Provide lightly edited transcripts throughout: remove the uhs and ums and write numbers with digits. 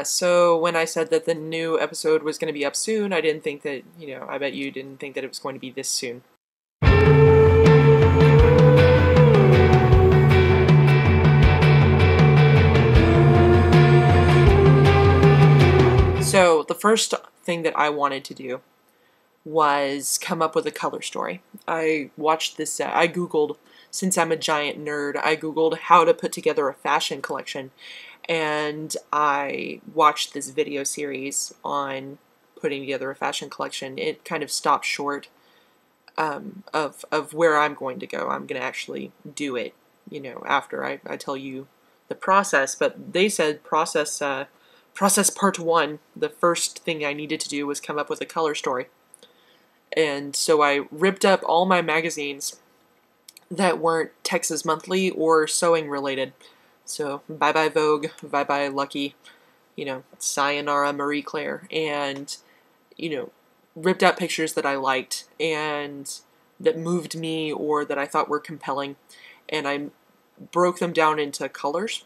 Yeah, so when I said that the new episode was going to be up soon, I didn't think that, I bet you didn't think that it was going to be this soon. So the first thing that I wanted to do was come up with a color story. I watched this, I Googled, since I'm a giant nerd, I Googled how to put together a fashion collection, and I watched this video series on putting together a fashion collection. It kind of stopped short of where I'm going to go. I'm going to actually do it, after I tell you the process, but they said process part one, the first thing I needed to do was come up with a color story. And so I ripped up all my magazines that weren't Texas Monthly or sewing related. So Bye Bye Vogue, Bye Bye Lucky, Sayonara Marie Claire, and, ripped out pictures that I liked and that moved me or that I thought were compelling. And I broke them down into colors.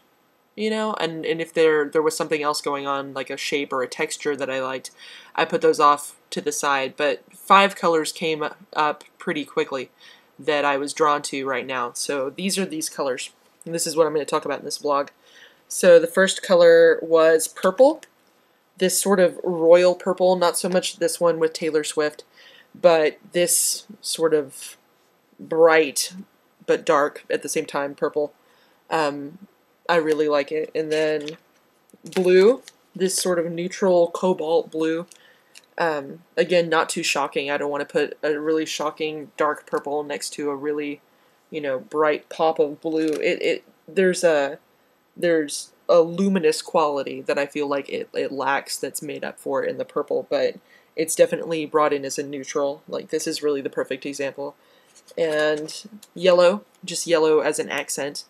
And if there was something else going on, like a shape or a texture that I liked, I put those off to the side. But 5 colors came up pretty quickly that I was drawn to right now. So these are these colors. And this is what I'm going to talk about in this vlog. So the first color was purple. This sort of royal purple, not so much this one with Taylor Swift, but this sort of bright but dark at the same time purple. I really like it. And then blue, this sort of neutral cobalt blue. Again, not too shocking. I don't want to put a really shocking dark purple next to a really, bright pop of blue. There's a luminous quality that I feel like it lacks that's made up for in the purple, but it's definitely brought in as a neutral. Like, this is really the perfect example. And yellow, just yellow as an accent.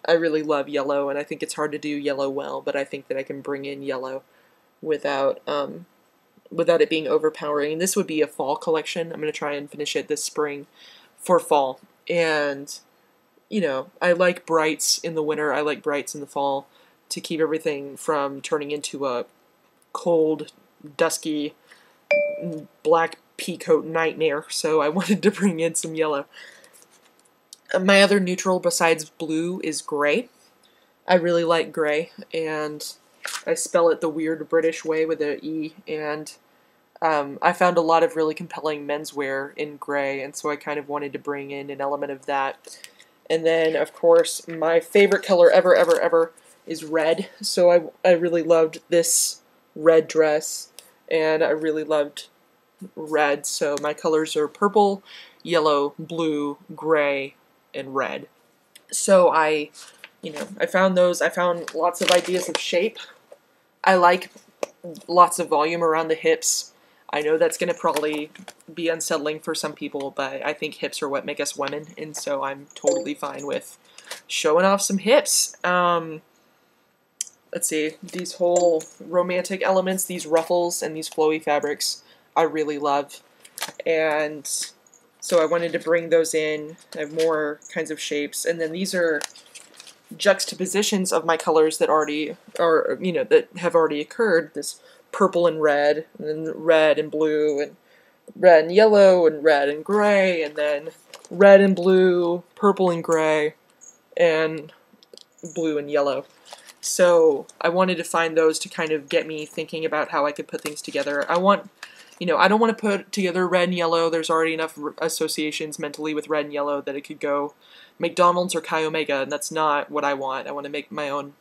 I really love yellow, and I think it's hard to do yellow well, but I think that I can bring in yellow without it being overpowering. And this would be a fall collection. I'm going to try and finish it this spring for fall. And, I like brights in the winter. I like brights in the fall to keep everything from turning into a cold, dusky, black peacoat nightmare. So I wanted to bring in some yellow. My other neutral besides blue is gray. I really like gray, and I spell it the weird British way with an E, and I found a lot of really compelling menswear in gray, and so I kind of wanted to bring in an element of that. And then, of course, my favorite color ever, ever, ever is red, so I really loved this red dress, and I really loved red, so my colors are purple, yellow, blue, gray, and red. So I found those. I found lots of ideas of shape. I like lots of volume around the hips. I know that's going to probably be unsettling for some people, but I think hips are what make us women, and so I'm totally fine with showing off some hips. Let's see, these whole romantic elements, these ruffles and these flowy fabrics, I really love. And so I wanted to bring those in. I have more kinds of shapes. And then these are juxtapositions of my colors that already are, that have already occurred. This purple and red, and then red and blue, and red and yellow, and red and gray, and then red and blue, purple and gray, and blue and yellow. So I wanted to find those to kind of get me thinking about how I could put things together. I don't want to put together red and yellow. There's already enough associations mentally with red and yellow that it could go McDonald's or Chi Omega, and that's not what I want. I want to make my own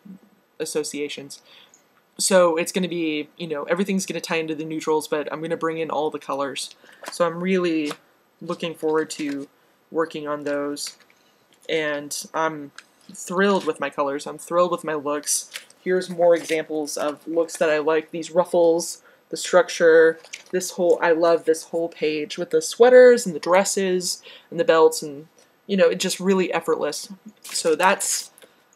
associations. So it's going to be, everything's going to tie into the neutrals, but I'm going to bring in all the colors. So I'm really looking forward to working on those. And I'm thrilled with my colors. I'm thrilled with my looks. Here's more examples of looks that I like. These ruffles, the structure, I love this whole page with the sweaters and the dresses and the belts, and, it's just really effortless. So that's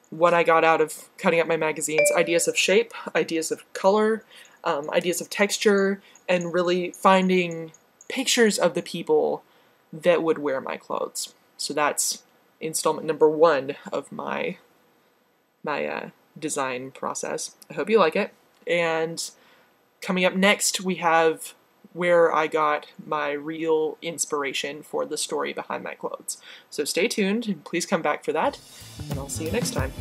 what I got out of cutting up my magazines. Ideas of shape, ideas of color, ideas of texture, and really finding pictures of the people that would wear my clothes. So that's installment number 1 of my design process. I hope you like it. And coming up next, we have where I got my real inspiration for the story behind my clothes. So stay tuned, and please come back for that, and I'll see you next time.